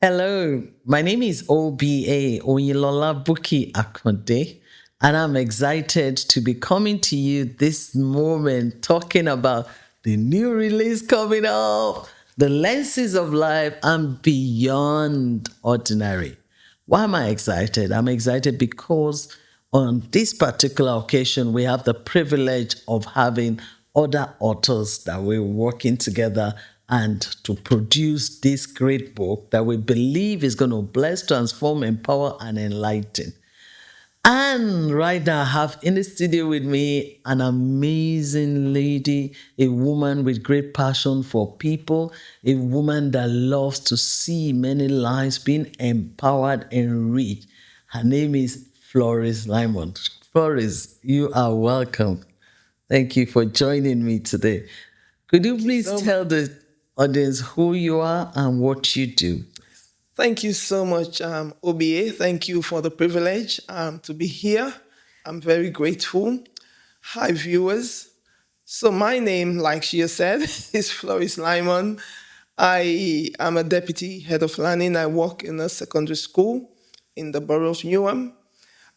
Hello, my name is OBA, Oyinlola Bukky Akande, and I'm excited to be coming to you this moment talking about the new release coming up, the lenses of life and beyond ordinary. Why am I excited? I'm excited because on this particular occasion, we have the privilege of having other authors that we're working together and to produce this great book that we believe is going to bless, transform, empower, and enlighten. And right now, I have in the studio with me an amazing lady, a woman with great passion for people, a woman that loves to see many lives being empowered and enriched. Her name is Floris Lyman. Floris, you are welcome. Thank you for joining me today. Could you please tell the audience who you are and what you do? Thank you so much, OBA. Thank you for the privilege to be here. I'm very grateful. Hi, viewers. So my name, like she said, is Floris Lyman. I am a deputy head of learning. I work in a secondary school in the borough of Newham.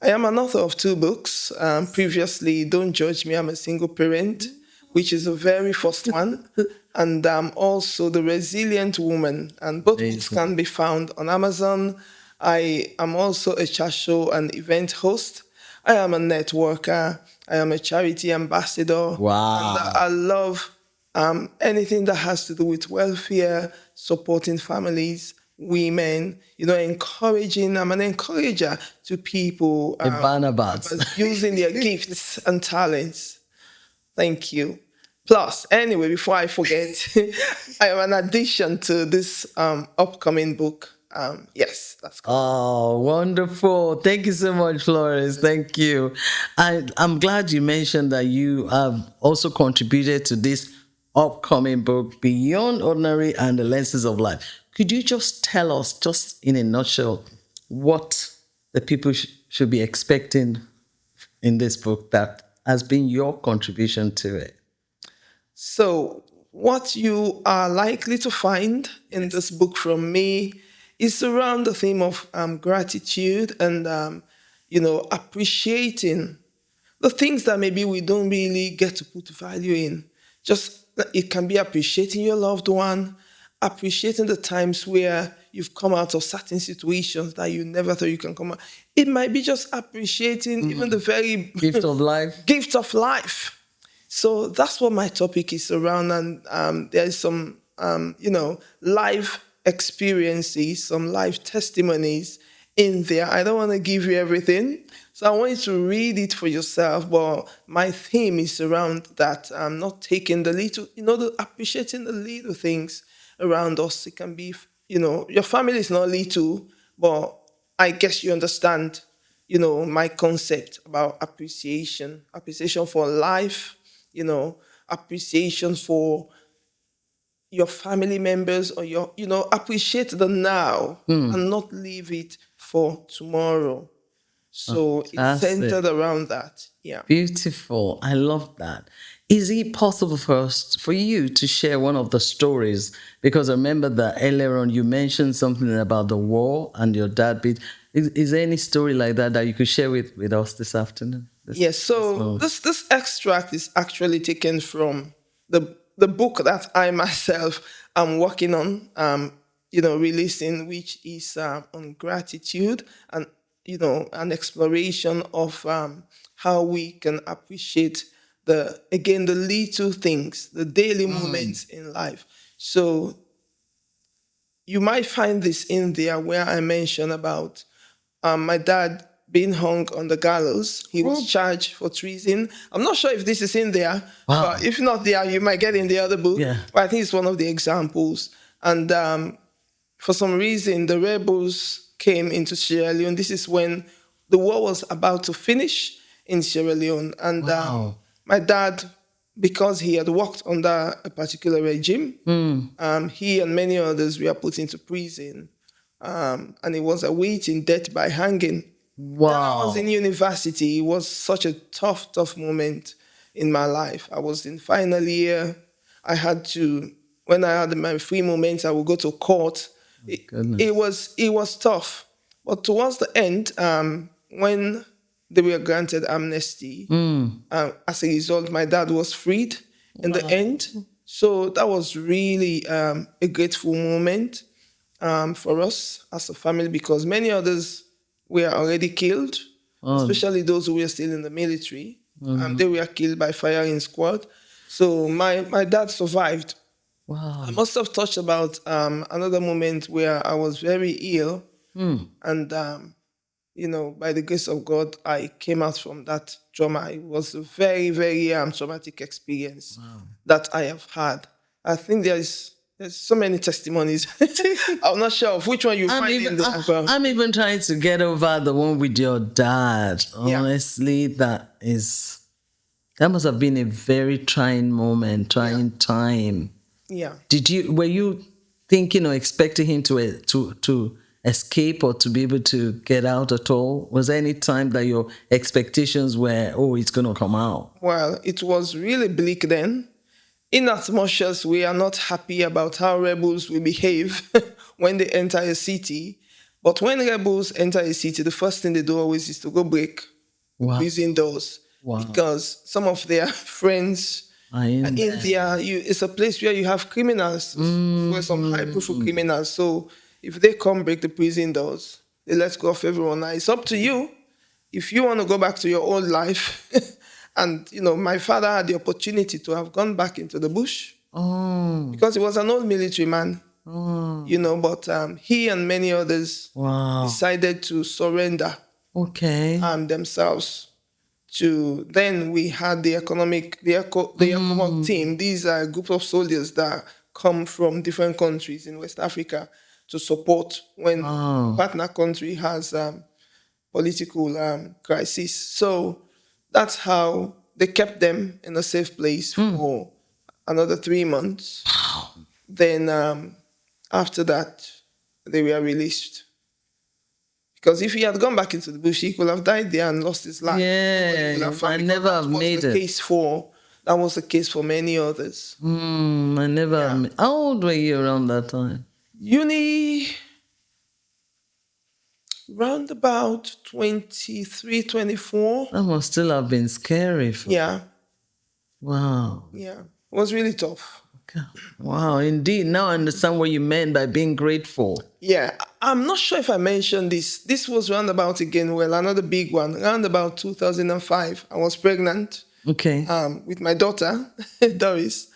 I am an author of two books. Previously, Don't Judge Me, I'm a Single Parent, which is the very first one. And also The Resilient Woman. And both books can be found on Amazon. I am also a chat show and event host. I am a networker. I am a charity ambassador. Wow. And I love anything that has to do with welfare, supporting families, women, encouraging. I'm an encourager to people using their gifts and talents. Thank you. Plus, anyway, before I forget, I am an addition to this upcoming book. Yes, that's cool. Oh, wonderful. Thank you so much, Flores. Thank you. I'm glad you mentioned that you have also contributed to this upcoming book, Beyond Ordinary and the Lenses of Life. Could you just tell us, just in a nutshell, what the people should be expecting in this book that has been your contribution to it? So, what you are likely to find in this book from me is around the theme of gratitude and, appreciating the things that maybe we don't really get to put value in. Just it can be appreciating your loved one, appreciating the times where you've come out of certain situations that you never thought you can come out. It might be just appreciating even the very Gift of life. gift of life. So that's what my topic is around, and there is some, life experiences, some life testimonies in there. I don't want to give you everything, so I want you to read it for yourself. But my theme is around that. I'm not taking the little, appreciating the little things around us. It can be, your family is not little, but I guess you understand, my concept about appreciation for life, appreciation for your family members or appreciate the now and not leave it for tomorrow. So it's centered around that. Yeah. Beautiful. I love that. Is it possible for you to share one of the stories? Because I remember that earlier on you mentioned something about the war and your dad beat. Is there any story like that you could share with us this afternoon? Yes. So this extract is actually taken from the book that I myself am working on, releasing, which is on gratitude and an exploration of how we can appreciate the little things, the daily moments in life. So you might find this in there where I mention about my dad being hung on the gallows. He was charged for treason. I'm not sure if this is in there, but if not there, you might get in the other book. Yeah. But I think it's one of the examples. And for some reason, the rebels came into Sierra Leone. This is when the war was about to finish in Sierra Leone. And my dad, because he had worked under a particular regime, he and many others were put into prison. And he was awaiting death by hanging. Wow. I was in university. It was such a tough moment in my life. I was in final year. I had to, when I had my free moments, I would go to court it, it Goodness. was it was tough. But towards the end, when they were granted amnesty, as a result, my dad was freed in the Wow. end. So that was really a grateful moment for us as a family, because many others were already killed, Oh, especially those who were still in the military. They were killed by firing squad. So my dad survived. I wow. must have touched about another moment where I was very ill, and by the grace of God, I came out from that trauma. It was a very, very traumatic experience that I have had. I think there's so many testimonies. I'm not sure of which one you I'm find even in there. But I'm even trying to get over the one with your dad. yeah, Honestly, that must have been a very trying moment, yeah, trying time. yeah. Were you thinking or expecting him to escape or to be able to get out at all? Was there any time that your expectations were, oh, it's gonna come out? Well, it was really bleak then. In as much as we are not happy about how rebels will behave when they enter a city, but when rebels enter a city, the first thing they do always is to go break the Wow. prison doors, Wow. because some of their friends I are in in there. there. It's a place where you have criminals, where some high profile criminals. So if they come break the prison doors, they let go of everyone. Now it's up to you if you want to go back to your old life. And my father had the opportunity to have gone back into the bush Oh, because he was an old military man, oh, but he and many others wow. decided to surrender Okay. themselves to. Then we had the economic team. These are a group of soldiers that come from different countries in West Africa to support when a Oh, partner country has political crisis. So that's how they kept them in a safe place for another 3 months. Then after that, they were released. Because if he had gone back into the bush, he could have died there and lost his life. Nobody yeah. would have You found, might because never have made it. that was the case for many others. I never. Yeah. How old were you around that time? Uni, round about 23, 24. That must still have been scary. Yeah, Wow. yeah. It was really tough. Okay. Wow, indeed. Now I understand what you meant by being grateful. Yeah, I'm not sure if I mentioned this. This was roundabout again. Well, another big one. Roundabout 2005, I was pregnant Okay. with my daughter, Doris,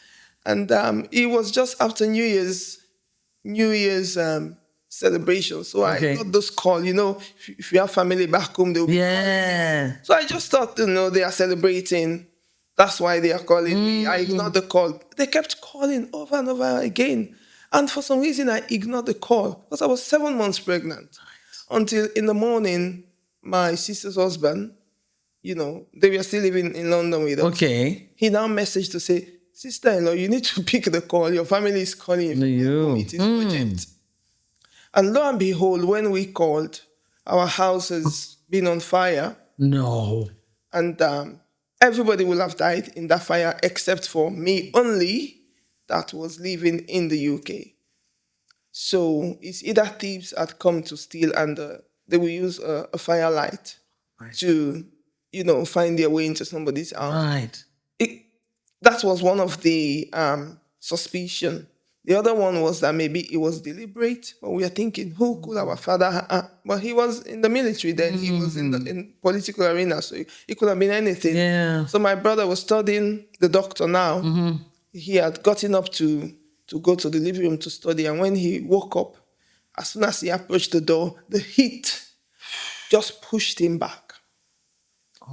and it was just after New Year's celebration. So I Okay. got this call. If you have family back home, they'll be calling you. Yeah. So I just thought, they are celebrating. That's why they are calling me. I ignored the call. They kept calling over and over again. And for some reason, I ignored the call because I was 7 months pregnant. Until in the morning, my sister's husband, they were still living in London with us. Okay. He now messaged to say, "Sister-in-law, you need to pick the call. Your family is calling you. You. It is urgent." And lo and behold, when we called, our house has been on fire. No. And everybody will have died in that fire except for me only, that was living in the UK. So it's either thieves had come to steal, and they will use a firelight to, find their way into somebody's house. Right. It, that was one of the suspicion. The other one was that maybe it was deliberate, but we are thinking, who could our father? But he was in the military then. He was in political arena, so it could have been anything. Yeah. So my brother was studying the doctor now. He had gotten up to go to the living room to study, and when he woke up, as soon as he approached the door, the heat just pushed him back.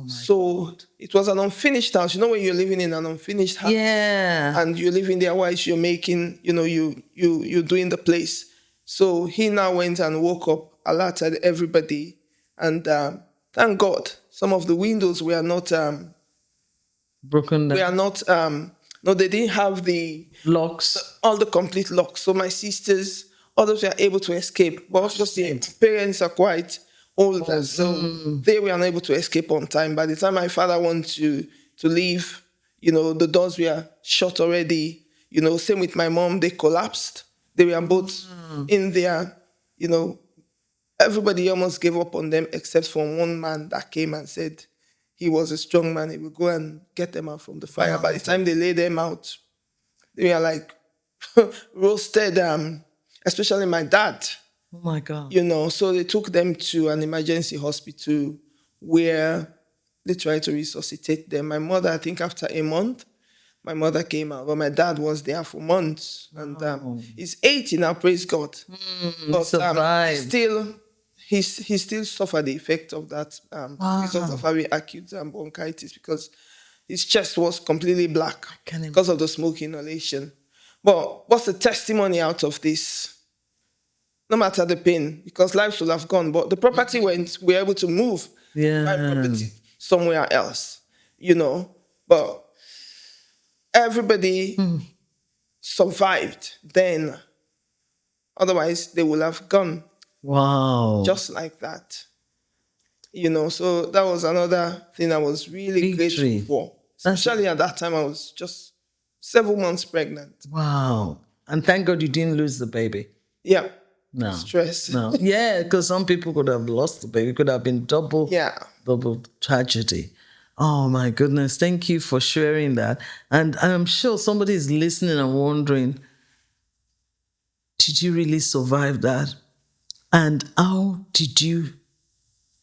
So it was an unfinished house. When you're living in an unfinished house, Yeah. and you're living there whilst you're making, you're doing the place. So he now went and woke up, alerted everybody, and thank God some of the windows were not Broken down. no, they didn't have Locks. all the complete locks. So my sisters, others were able to escape. But obviously, parents are quite older, so they were unable to escape on time. By the time my father wanted to leave, the doors were shut already. Same with my mom, they collapsed. They were both in their, you know, everybody almost gave up on them except for one man that came and said he was a strong man. He would go and get them out from the fire. By the time they laid them out, they were like roasted, especially my dad, Oh my God. So they took them to an emergency hospital where they tried to resuscitate them. My mother, I think after a month, my mother came out, but my dad was there for months. And he's 80 now, praise God. But Survived. still, he still suffered the effect of that result of having acute bronchitis because his chest was completely black because of the smoke inhalation. But what's the testimony out of this? No matter the pain, because life should have gone, but the property went, we were able to move my property somewhere else, But everybody survived then. Otherwise, they would have gone. Wow. Just like that. So that was another thing I was really grateful for. Especially at that time, I was just 7 months pregnant. Wow. And thank God you didn't lose the baby. Yeah. No. Stress. No. Yeah, because some people could have lost the baby. It could have been double tragedy. Oh my goodness. Thank you for sharing that. And I'm sure somebody is listening and wondering, did you really survive that? And how did you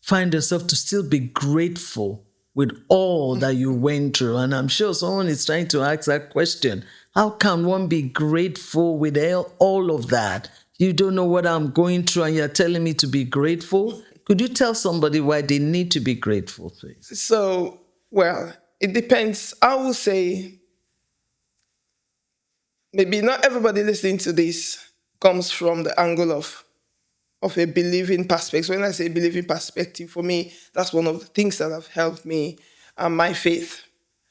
find yourself to still be grateful with all that you went through? And I'm sure someone is trying to ask that question. How can one be grateful with all of that? You don't know what I'm going through and you're telling me to be grateful? Could you tell somebody why they need to be grateful, please? So, well, it depends. I will say maybe not everybody listening to this comes from the angle of a believing perspective. When I say believing perspective, for me, that's one of the things that have helped me, my faith.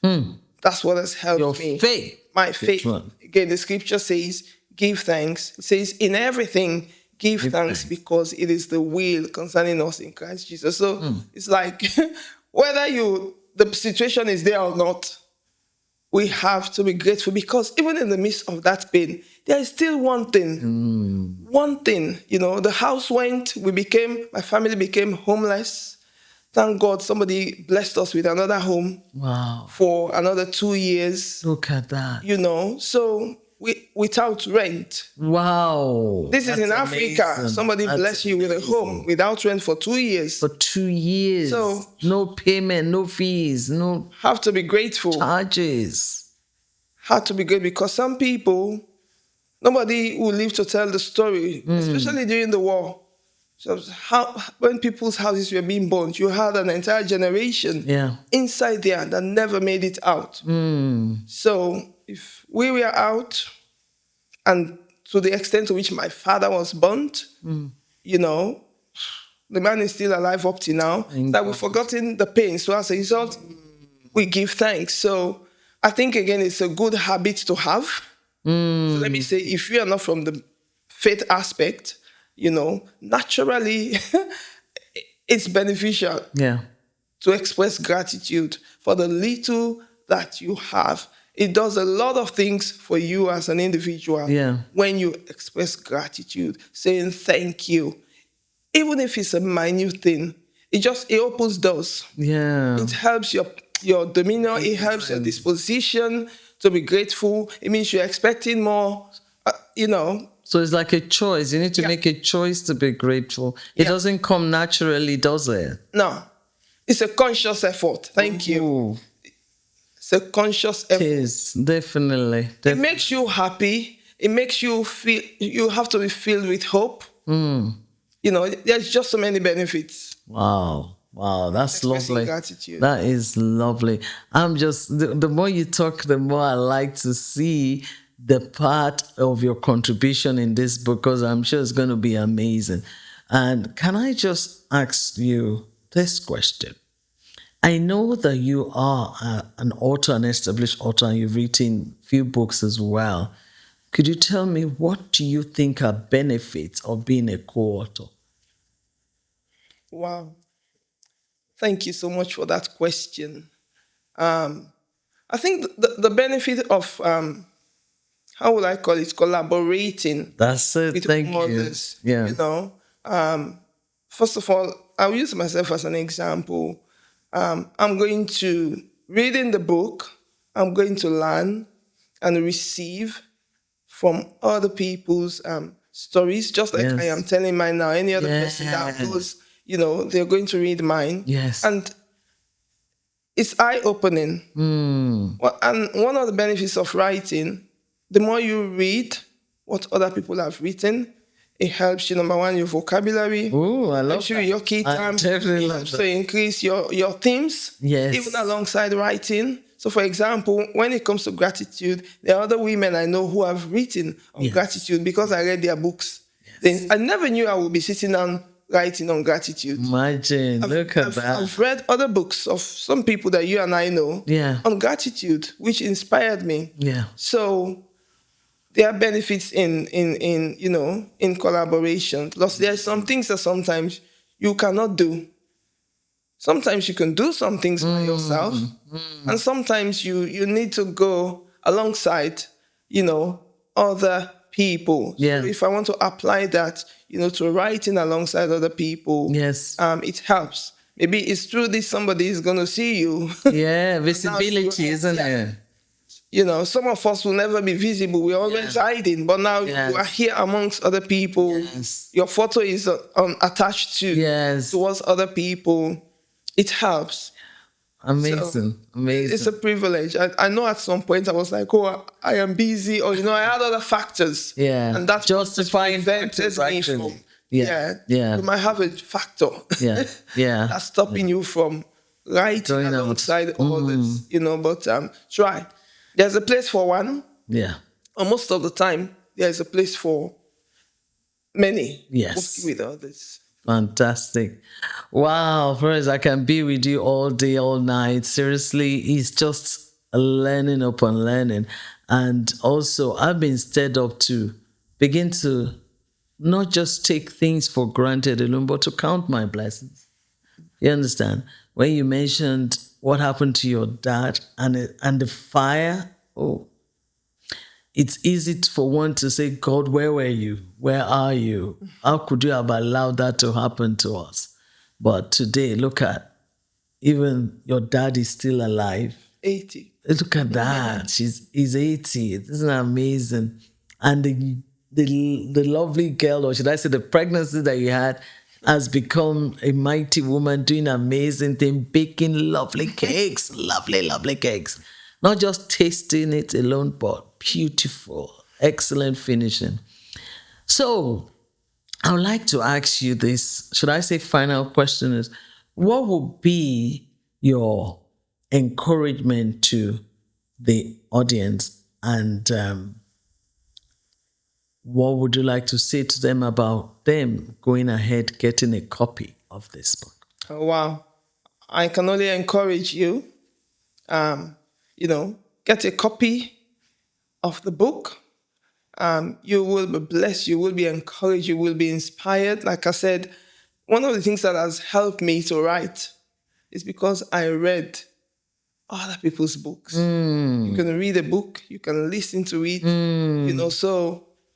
That's what has helped me. Your faith. My faith. Again, the scripture says, give thanks. It says, in everything, give thanks because it is the will concerning us in Christ Jesus. So it's like, whether the situation is there or not, we have to be grateful because even in the midst of that pain, there is still one thing. One thing, the house went, my family became homeless. Thank God somebody blessed us with another home. Wow. For another 2 years. Look at that. So without rent. Wow. This is in Africa. Amazing. Somebody bless you with a home without rent for 2 years. For 2 years. So no payment, no fees, no. Have to be grateful. Charges. Have to be grateful because some people, nobody will live to tell the story, especially during the war. So when people's houses were being burnt, you had an entire generation inside there that never made it out. So if we were out, and to the extent to which my father was burnt, the man is still alive up to now, that we've forgotten the pain. So as a result, we give thanks. So I think, again, it's a good habit to have. So let me say, if you are not from the faith aspect, naturally, it's beneficial to express gratitude for the little that you have. It does a lot of things for you as an individual when you express gratitude, saying thank you. Even if it's a minute thing, it opens doors. Yeah. It helps your demeanor. It helps your disposition to be grateful. It means you're expecting more, So it's like a choice. You need to make a choice to be grateful. It doesn't come naturally, does it? No. It's a conscious effort. Thank you. It's a conscious effort. It is, definitely. It makes you happy. It makes you feel, you have to be filled with hope. There's just so many benefits. Wow, that's lovely. Gratitude. That is lovely. I'm just, the more you talk, the more I like to see the part of your contribution in this book, because I'm sure it's going to be amazing. And can I just ask you this question? I know that you are an author, an established author, and you've written a few books as well. Could you tell me, what do you think are benefits of being a co-author? Wow. Thank you so much for that question. I think the benefit of how would I call it, collaborating That's it. with Thank you. others. Yeah. You know, first of all, I'll use myself as an example. I'm going to read in the book. I'm going to learn and receive from other people's stories, just like I am Yes. telling mine now. Any other person that Yes. goes, they're going to read mine. Yes. And it's eye opening. Mm. Well, and one of the benefits of writing, the more you read what other people have written, it helps you, number one, your vocabulary, Oh, I love helps you with that. your key I terms, definitely it love helps that. to increase your themes, Yes. even alongside writing. So, for example, when it comes to gratitude, there are other women I know who have written on Yes. gratitude because I read their books. Yes. Then I never knew I would be sitting down writing on gratitude. Imagine. Look at that. I've read other books of some people that you and I know Yeah. on gratitude, which inspired me. Yeah. So there are benefits in collaboration. Plus, there are some things that sometimes you cannot do. Sometimes you can do some things by yourself, and sometimes you need to go alongside, other people. Yeah. So if I want to apply that, to writing alongside other people, Yes. it helps. Maybe it's true this somebody is going to see you. Yeah. Visibility, isn't Yeah. it? Some of us will never be visible. We're always hiding, but now Yes. you are here amongst other people. Yes. Your photo is attached to Yes. towards other people. It helps. Amazing. Amazing. It's a privilege. I know at some point I was like, oh, I am busy, or I had other factors. Yeah. And that's Justifying prevented factors, me actually. from. Yeah. Yeah. You might have a factor. Yeah. Yeah. That's stopping you from writing Going out. alongside others. But try. There's a place for one, Yeah. or most of the time, there's a place for many. Yes. Working with others. Fantastic. Wow, Floris, I can be with you all day, all night. Seriously, it's just learning upon learning. And also, I've been stirred up to begin to not just take things for granted alone, but to count my blessings. You understand? When you mentioned what happened to your dad and the fire, it's easy for one to say, God, where were you? Where are you? How could you have allowed that to happen to us? But today, look at, even your dad is still alive. 80. Look at that. He's 80. Isn't that amazing? And the lovely girl, or should I say the pregnancy that you had, has become a mighty woman doing amazing things, baking lovely cakes, lovely cakes. Not just tasting it alone, but beautiful, excellent finishing. So I would like to ask you this, should I say final question is, what would be your encouragement to the audience, and what would you like to say to them about them going ahead, getting a copy of this book? Oh, wow. I can only encourage you, get a copy of the book. You will be blessed, you will be encouraged, you will be inspired. Like I said, one of the things that has helped me to write is because I read other people's books. You can read a book, you can listen to it,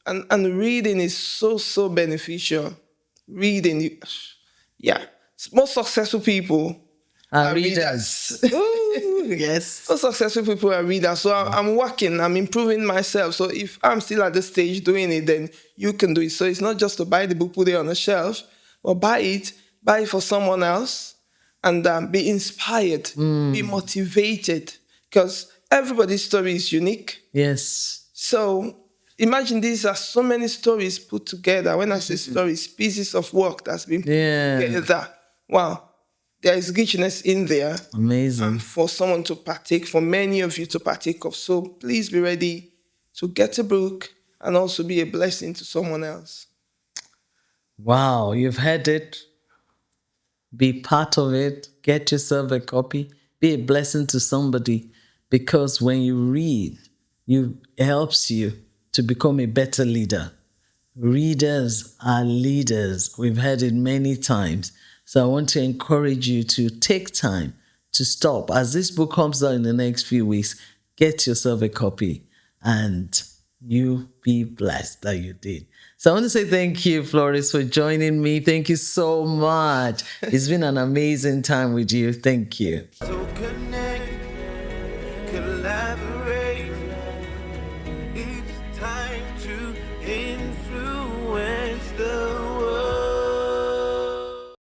and reading is so beneficial. Reading, most successful people Our readers. Ooh, yes. most successful people are readers. So I'm working, I'm improving myself. So if I'm still at this stage doing it, then you can do it. So it's not just to buy the book, put it on a shelf, but buy it for someone else, and be inspired, be motivated, because everybody's story is unique. Yes. So imagine these are so many stories put together. When I say stories, pieces of work that's been put together. Wow. There is richness in there. Amazing. For someone to partake, for many of you to partake of. So please be ready to get a book and also be a blessing to someone else. Wow, you've heard it. Be part of it. Get yourself a copy. Be a blessing to somebody, because when you read, it helps you to become a better leader. Readers are leaders. We've heard it many times. So I want to encourage you to take time to stop. As this book comes out in the next few weeks, get yourself a copy and You be blessed that you did. So I want to say thank you, Floris, for joining me. Thank you so much. It's been an amazing time with you. Thank you. So connect, collaborate. It's time to influence.